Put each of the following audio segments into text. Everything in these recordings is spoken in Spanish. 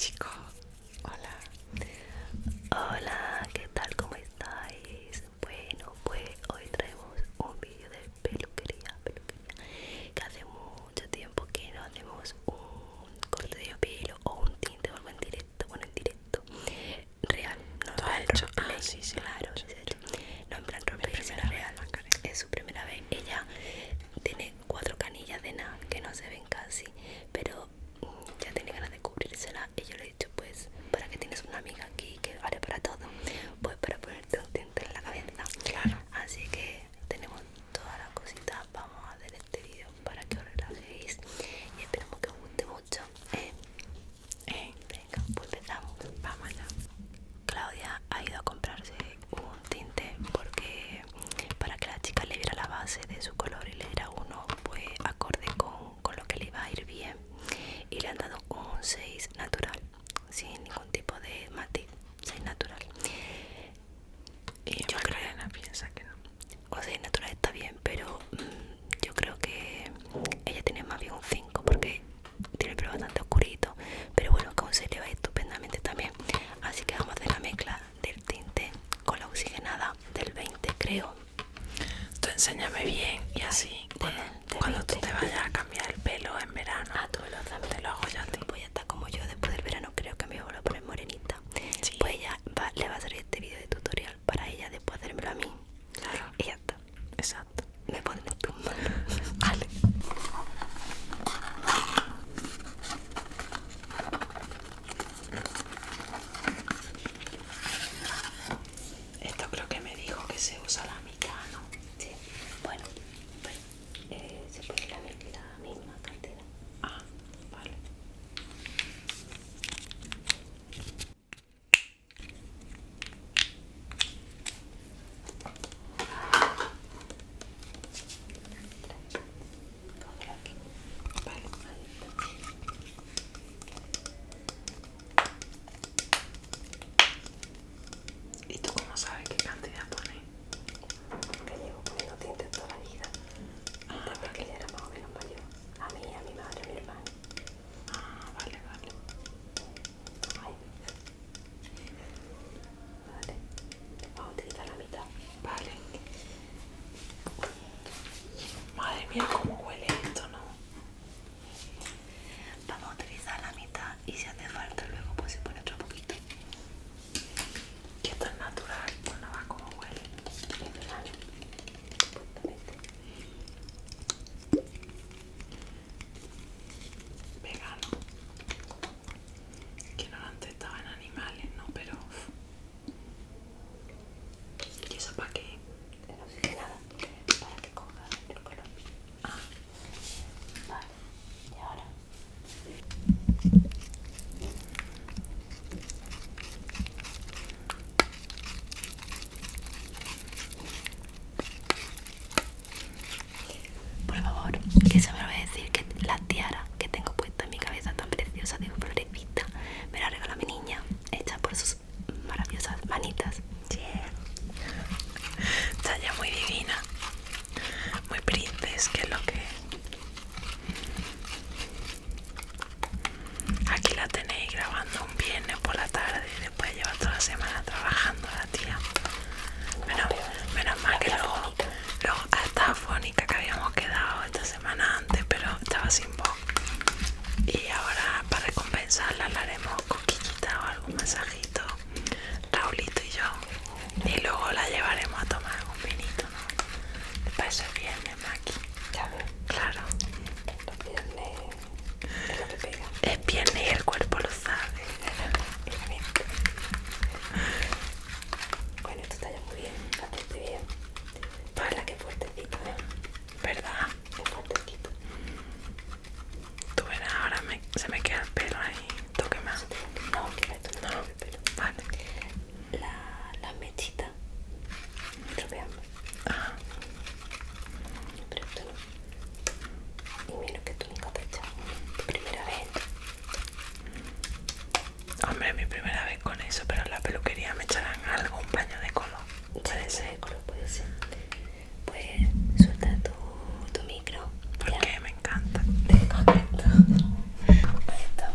chico. Hola. Hola, ¿qué tal? ¿Cómo estáis? Bueno, pues hoy traemos un vídeo de peluquería, que hace mucho tiempo que no hacemos un corte de pelo o un tinte o algo en directo, bueno, en directo real, no ¿Tú has en hecho? roleplay, Sí, sí. claro, no en plan roleplay, sino real. Es su primera vez. Ella tiene 4 canillas de nada que no se ven casi, pero ya tiene ganas de cubrírsela y yo le he dicho, pues para que tienes una amiga aquí que vale para todo, pues para ponerte un tinte en la cabeza. Claro. Así que tenemos todas las cositas. Vamos a hacer este vídeo para que os relajéis y esperamos que os guste mucho. Venga, pues empezamos. Vamos allá. Claudia ha ido a comprarse un tinte porque para que la chica le viera la base de su color y le diera uno pues acorde con lo que le iba a ir bien, y le han dado un 6 natural sin ningún tipo de matiz, 6 natural. Y yo Macarena piensa que no. O 6 natural está bien, pero yo creo que ella tiene más bien un 5 porque tiene el pelo bastante oscurito, pero bueno, con 6 le va estupendamente también. Así que vamos a hacer la mezcla del tinte con la oxigenada del 20, creo. Tú enséñame bien y así cuando tú te vayas a cambiar el pelo en verano, tú me lo haces. te lo hago yo a ti. Pues ya está, como yo después del verano creo que me voy a poner morenita. Sí. Pues ella le va a salir este vídeo de tutorial para ella después hacérmelo a mí. Claro. Y ya está. Exacto. Me pones en tus manos. Vale. Esto creo que me dijo que se usa la mitad, ¿no? Sí. Bueno, pues se pone la misma cantidad. Ah, vale. Vale. ¿Y tú cómo sabes qué cantidad pone? Que llevo poniendo tintes toda la vida. Desde que ella era más o menos mayor. A mí, a mi madre, a mi hermano. Ah, vale, vale. Ay. Vale. Vamos a utilizar la mitad. Vale. Madre mía, cómo huele esto, ¿no? Vamos a utilizar la mitad y si hace falta luego pues se pone otro poquito. Que esto es natural, pues no va como huele. Es verano. Supuestamente. Vegano. Que no han testado en animales, ¿no? Pero... ¿Y eso para qué? No sé nada. Para que coja el color. Ah, Vale. Y ahora. Por favor, que se me va a decir que la tiara que tengo puesta en mi cabeza tan preciosa de florecita me la regaló mi niña, hecha por sus maravillosas manitas. está ya muy divina. Muy princess, que es lo que... Aquí la tenéis grabando un viernes por la tarde y después lleva toda la semana trabajando la tía. Menos mal que luego hasta afónica, que habíamos quedado esta semana antes, pero estaba sin voz. Y ahora para recompensarla le haremos coquillita o algún masajito, Raulito y yo. Y luego la llevaremos a tomar algún vinito, ¿no? Para ese viernes, Maki. Ya ves, Claro. los viernes es lo que pega. Es viernes y el cuerpo lo sabe. Bueno, esto está ya muy bien, bastante bien. Vale. La que fuertecito, ¿Verdad? es fuertecito. Tú verás, ahora se me queda el pelo ahí. Toque más. No, que esto no, el pelo. Vale. La mechita tropeamos, Ah, pero esto no. Y menos que tú nunca te has echado tu primera vez. hombre, mi primera vez con eso, pero en la peluquería me echarán algo, un paño de color. Puede ser. Puede ser. Pues suelta tu micro. Porque me encanta. Correcto. Ahí está.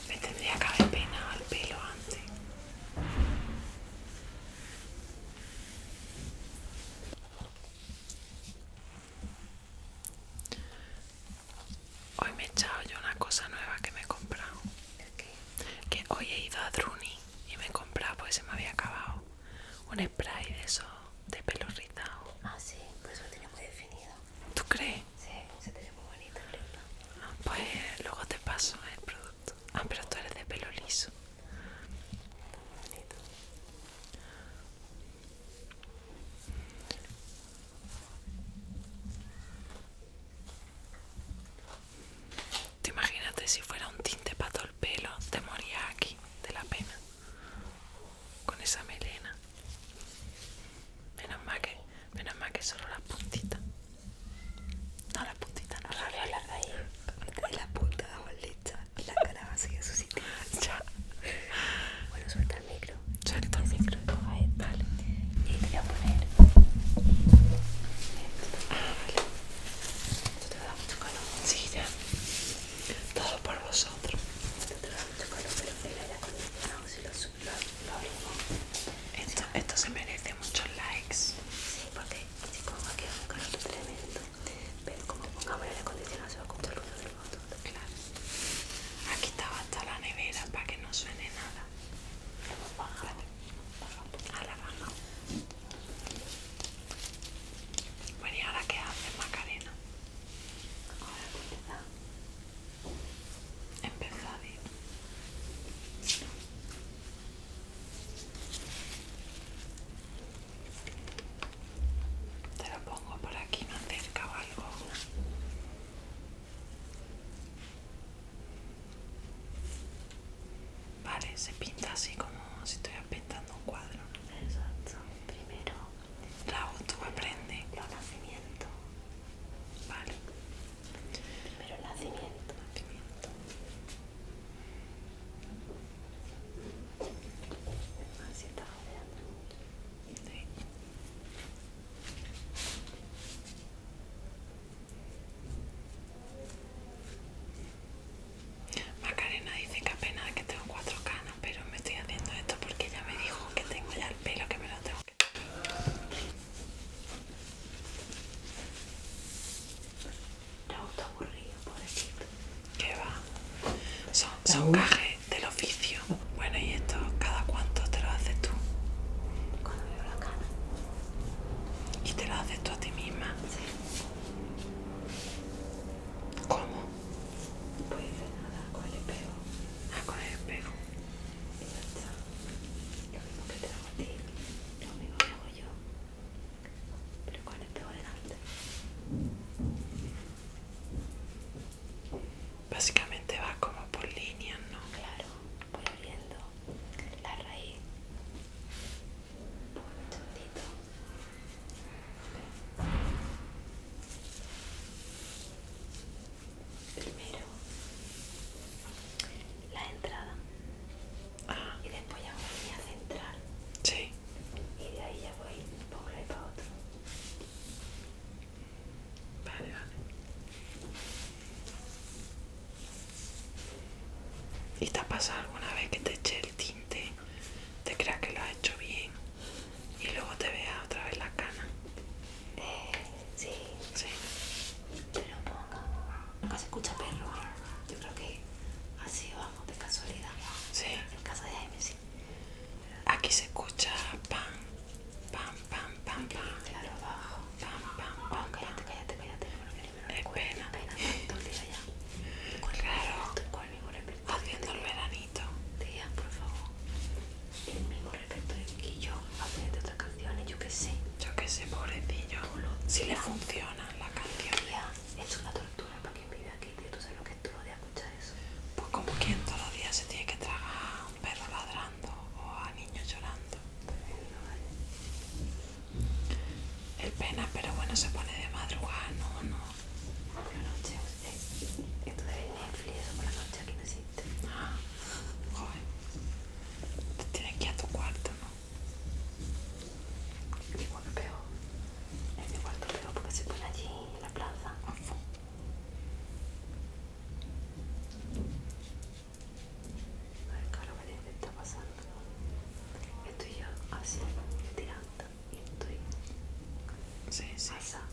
Me tendría que haber peinado el pelo antes. Hoy me he echado yo una cosa nueva que me he comprado. Que hoy he ido a Druni y me he comprado, pues se me había acabado, un spray de eso, de pelo rizado. Ah, sí, pues lo tiene muy definido. ¿Tú crees? Sí, se te ve muy bonito, creo. Ah, pues luego te paso el producto. Ah, pero tú eres de pelo liso. Bonito. Te imagínate si fuera un tinte para todo el pelo, te morías aquí de la pena. Con esa melena. Menos mal que solo la puntita. No, la puntita no, la raíz. La raíz. Y la punta más lista. Y la cara así en su sitio. Ya. Bueno, suelta el micro. Suelto el micro. Coja esto. Vale. Y te voy a poner. Ah, vale. Esto te da mucho calor. Sí, ya. Todo por vosotros. Esto te da mucho calor, pero el aire acondicionado si lo abrimos. Esto se merece muchos likes. Sí, porque chicos, va a quedar un calor tremendo. Pero como pongamos el aire acondicionado se va a escuchar el ruido del motor. Claro. Aquí estaba hasta la nevera para que no suene nada. Vale. A la baja. Bueno, ¿y ahora qué haces, Macarena? Ahora empezar. Empezad. Te lo pongo por aquí más cerca o algo. Vale, se pinta así como si estuvieras pintando un cuadro. Exacto. Primero, Raúl, tú aprendes. los nacimientos. Vale. Primero el nacimiento. Nacimiento. Así está rodeando mucho. Sí. Macarena dice que apenas que tengo 4 canas, pero me estoy haciendo esto porque ella me dijo que tengo ya el pelo que me lo tengo que... Raúl está aburrido, pobrecito. ¿Qué va? Son gajes del oficio. Bueno, ¿y esto cada cuánto te lo haces tú? Cuando veo la cana. ¿Y te lo haces tú a ti misma? Sí. ¿Cómo? Pues nada, con el espejo. Ah, con el espejo. Y ya está. Lo mismo que te hago a ti. Lo mismo que hago yo. Pero con el espejo delante. Básicamente va como por líneas, ¿no? Claro, voy abriendo la raíz. Un segundito. Primero la entrada Ah, y después ya voy a centrar sí. y de ahí ya voy por un lado y para otro. Vale, vale. ¿Y te ha pasado alguna vez que te eche el tinte, te creas que lo has hecho bien y luego te veas otra vez la cana? Sí, Sí. pero no, acá se escucha perro. Yo creo que así vamos de casualidad. Sí. En casa de Jaime sí. Aquí se escucha pam, pam, pam, pam, pam, Claro, abajo. pam, pam, Oh, pam, pam. cállate, cállate, cállate. Porque ni me lo Es recuerdo. pena. Pena tanto el día ya. Claro. Con el mismo repertorio. Haciendo el veranito. Tía, por favor. El mismo repertorio que yo. Aprende otras canciones, yo qué sé. Yo qué sé, pobrecillo. Si le funciona la canción. Tía, es una tortura para quien vive aquí, tío. Tú sabes lo que es todos los días escuchar eso. Pues como quien todos los días se tiene que tragar a un perro ladrando o a niños llorando. No, vale. no se pone de madrugada, no, no. Por la noche, esto de Netflix, eso por la noche aquí no existe. Ah, joder. Te tienes que ir a tu cuarto, ¿no? Mi cuarto peor. Es mi cuarto peor porque se pone allí en la plaza. Ofu. A ver, claro, ¿qué está pasando? Estoy yo así, tirando y estoy Sí, sí. asada.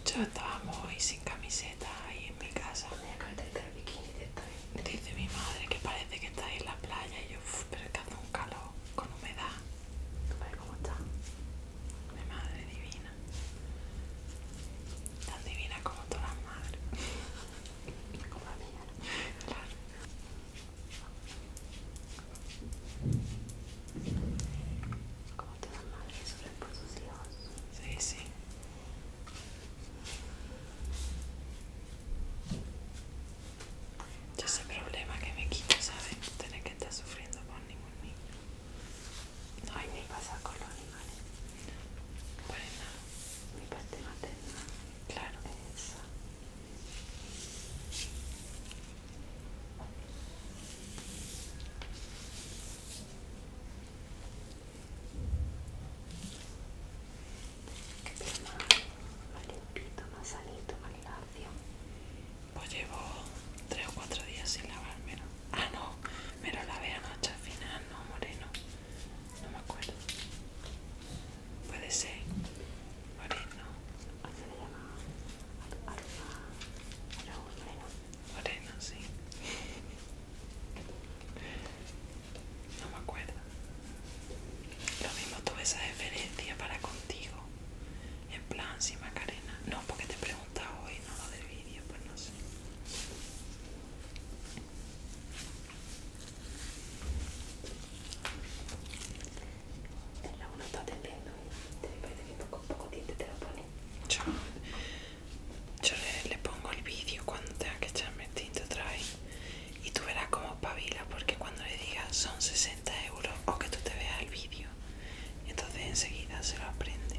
Yo estábamos hoy sin camiseta ahí en mi casa. Tenía que meterte el bikini de esta vez. Dice mi madre que parece que está en la playa y yo, pero es que hace un calor con humedad. A ver cómo está. Mi madre divina. Tan divina como todas las madres. Como la mía, ¿no? Claro. Como todas las madres que sufren por sus hijos. Sí, sí. Yo ese problema que me quito, ¿sabes? Tener que estar sufriendo por ningún niño. No hay Me ni pasa con los animales. pues nada. Mi parte materna Claro. es esa. Que es más limpito, más sanito, más lacio. Pues llevo 3 o 4 días sin lavármelo. Ah, no, me lo lavé anoche al final, no, moreno. No me acuerdo. Puede ser. Moreno, ¿A qué le llama? Raúl Moreno. moreno, sí. No me acuerdo. Lo mismo tuve esa deferencia para contigo. En plan, sí, Macarena. No, porque te he preguntado hoy, no lo del vídeo, pues no sé. El Raúl no está atendiendo. Te parece que poco tiempo te lo pone. Yo, yo le pongo el vídeo cuando tenga que echarme el tinto otra vez. Y tú verás cómo espabila, porque cuando le digas son 60 euros o que tú te veas el vídeo, entonces enseguida se lo aprende.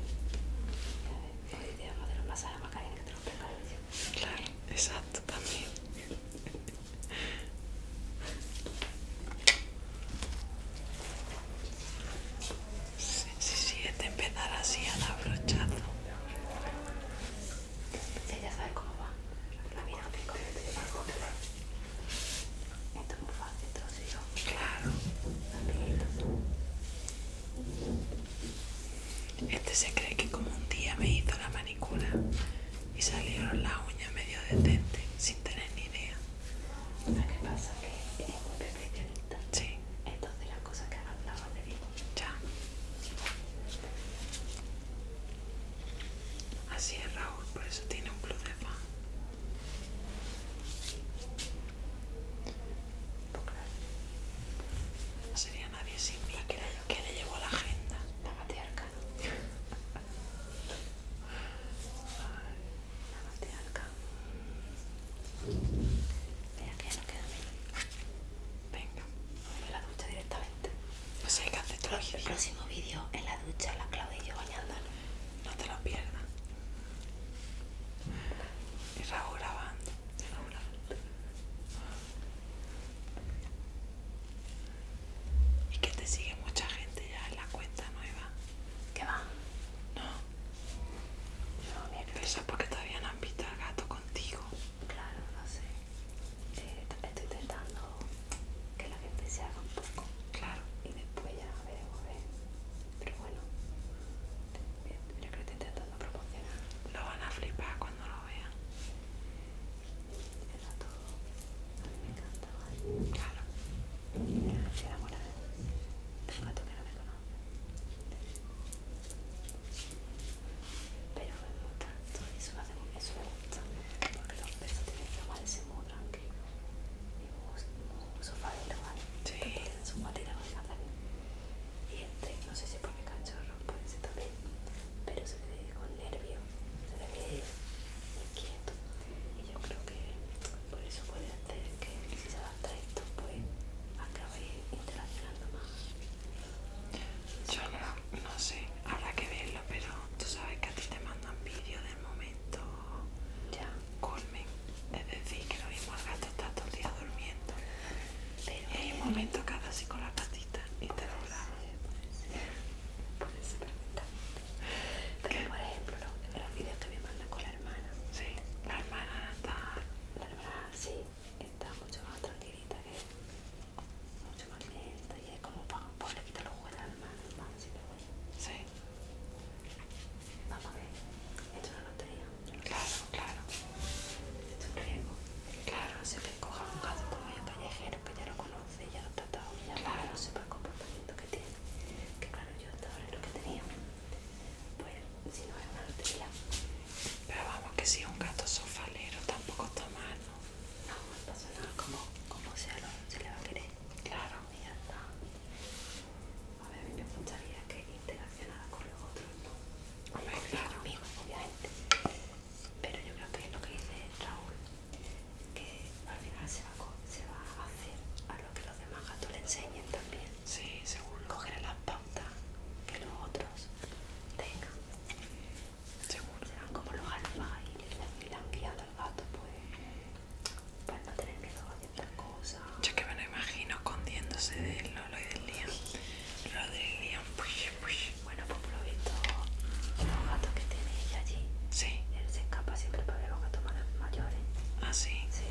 Hoy te llamo de los masajes a Macarena que te lo preparo yo. Claro, exacto, también. Si es de empezar así a dar brochazo. Si ella sabe cómo va, la mira 5 minutos y yo pago. Esto es muy fácil, te lo sé yo. Claro. Este se cree que como un día me hizo la manicura y salieron las uñas medio decentes, sin tener ni idea. ¿Sabes qué pasa? Que es muy perfeccionista. Sí, Entonces las cosas que hagan las van de bien. ya. Así es Raúl, por eso tiene un club de fan. Pues claro, No sería nadie sin mí, que le llevo la agenda. la matriarca, ¿no? La matriarca. Mira que ya no queda menos. Venga, En la ducha directamente. pues hay que hacer tu El vídeo. próximo vídeo en la ducha, la Claudia y yo bañándonos. No te lo pierdas. Y Raúl grabando. Y que te sigue mucha gente ya en la cuenta nueva. ¿Qué va? No, No, mierda. pero eso es porque todavía no han visto al gato contigo. Claro, no sé. Estoy intentando que la gente se haga un poco. Claro. Y después ya veremos a ver. momento que hagas así con la patita y te lo grabo. Puede ser perfectamente. Pero por ejemplo, los vídeos que me mandan con la hermana. Sí, la hermana está... La hermana sí, está mucho más tranquilita que mucho más lenta y es como para le quitar los juegos a la hermana, vamos, si me voy. Sí. Vamos a ver, esto es una lotería. Claro, claro. Esto es un riesgo. Claro. No sé que coja un gato como yo callejero que ya lo conoce, ya lo ha tratado, ya Claro. no sepa el comportamiento que tiene. Que claro, yo hasta ahora es lo que tenía. Pues si no es una lotería. Pero vamos, que si es un gato sofalero tampoco está mal, ¿no? No, no pasa nada, como sea, se le va a querer. Claro. Y ya está. A ver, a mí me gustaría que interaccionara con los otros, ¿no? Hombre, claro. Conmigo, obviamente. Pero yo creo que es lo que dice Raúl, que al final se va a hacer a lo que los demás gatos le enseñen también. Sí, seguro. Cogerá las pautas que los otros tengan. Seguro. Serán como los alfas y le irán guiando al gato, pues, para no tener miedo a ciertas cosas. Yo que me lo imagino escondiéndose de Lolo y del Liam. Lo del Liam, Bueno, pues por lo visto, los gatos que tiene ella allí, Sí. él se escapa siempre para ver los gatos mayores. Ah, sí. Sí,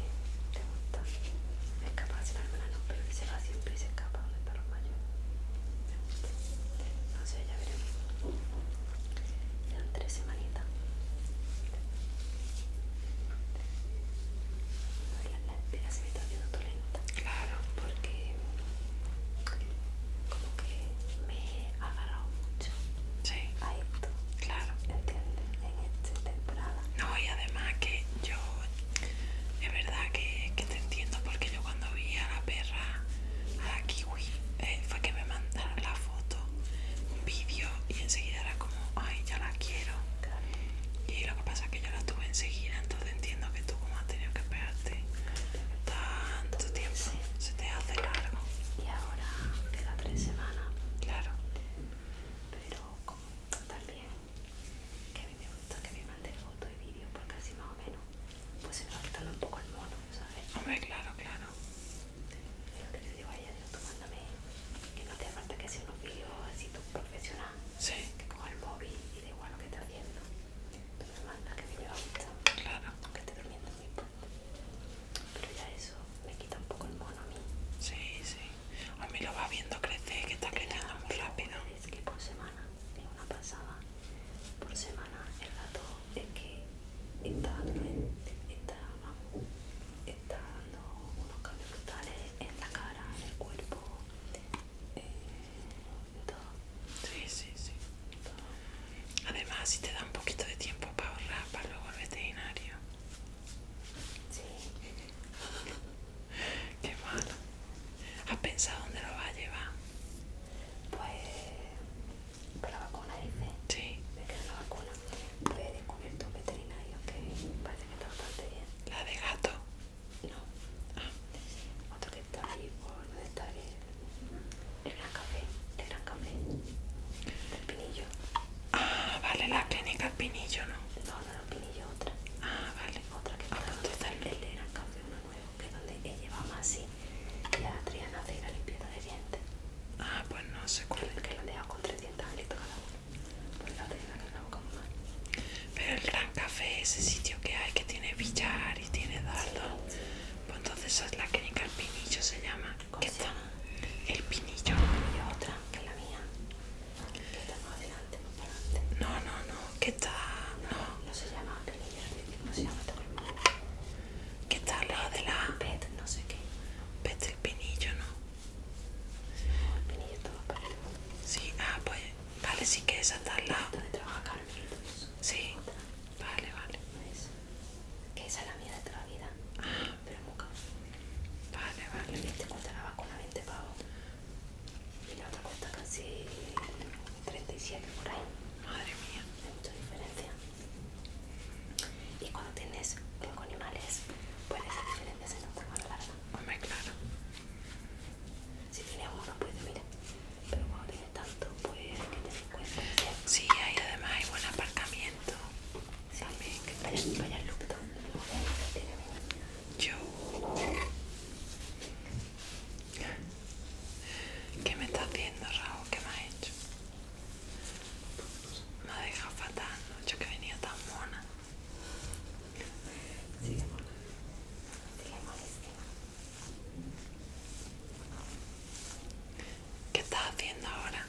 te gusta. Escaparse la hermana no, pero él se va siempre y se escapa donde están los mayores. Me gusta. No sé, ya veremos. Quedan 3 semanitas. La espera se me está haciendo todo lenta. Claro. Porque como que me he agarrado mucho Sí. a esto. Claro. ¿Entiendes? En esta temporada. No, y además que yo... Es verdad que te entiendo porque yo cuando vi a la perra, a la kiwi, fue que me mandaron la foto, un vídeo y enseguida era como, ay, ya la quiero. Claro. Y lo que pasa es que yo la tuve enseguida, entonces entiendo que tú como has tenido que esperarte tanto tiempo, se te hace largo. Y ahora queda 3 semanas. Claro. Pero como también que a mí me gusta que me mande fotos y vídeos porque así más o menos pues se me va quitando un poco el mono, ¿sabes? Hombre, claro, claro. Es lo que le digo a ella, digo, tú mándame que no te hace falta que sea unos vídeos así tú profesional, Sí, que coja el móvil y da igual lo que esté haciendo, tú me mandas que me lleva a gustar, claro. aunque esté durmiendo en mi puerta. Pero ya eso me quita un poco el mono a mí. Sí, sí. A mí lo va viendo crecer, que está creciendo muy rápido. Es que por semana, es una pasada, por semana el gato es que está dando unos cambios brutales en la cara, en el cuerpo, en todo. Sí, sí, sí. Además, si te da un poquito de tiempo para ahorrar para luego el veterinario. Sí, Qué malo. ¿Has pensado dónde lo va a llevar? pues por la vacuna dice, Sí, me queda una vacuna, pues he descubierto un veterinario que parece que está bastante bien. la de gato. No, otro que está ahí por donde está el Gran Café, del Pinillo. Ah, vale, la clínica El Pinillo, ¿no? No, no era un Pinillo, otra. Ah, vale. Otra que Ah, está pues donde está entonces el de Gran Café, uno nuevo, que es donde ella va más así. Y a Triana hace la limpieza de dientes, Ah, pues no sé cuál es. que lo han dejado con 300 litros cada uno. Pues la Triana que la boca muy mal. Pero el Gran Café, ese sitio que hay que tiene billar y tiene dardo. Pues entonces esa es la clínica El Pinillo, se llama. ¿Cómo ¿Qué se está? llama? El Pinillo. Y otra, que es la mía, que está más adelante, más para adelante. No, no, no. ¿Qué está? No. No se llama Pinillo, ¿cómo se llama? ¿Qué está al lado de la Pet, no sé qué. Pet El Pinillo, no? No, el Pinillo está más para arriba. Sí, ah, pues vale, sí que esa está al lado. Donde trabaja Carmen y todo eso. Sí, Otra, vale, vale. no es. Que esa es la mía de toda la vida. Ah, Pero es muy cara. vale, vale. Este cuesta la vacuna 20 pavos. Y la otra cuesta casi 37 por ahí. Madre mía. Hay mucha diferencia. Y cuando tienes 5 animales, pues esa diferencia se nota más larga. Hombre, claro. Si tienes uno, pues mira. Pero cuando tienes tanto, pues hay que tener en cuenta. Sí, ahí además hay buen aparcamiento. Sí, También. que vaya al Lupton. Yo. haciendo ahora?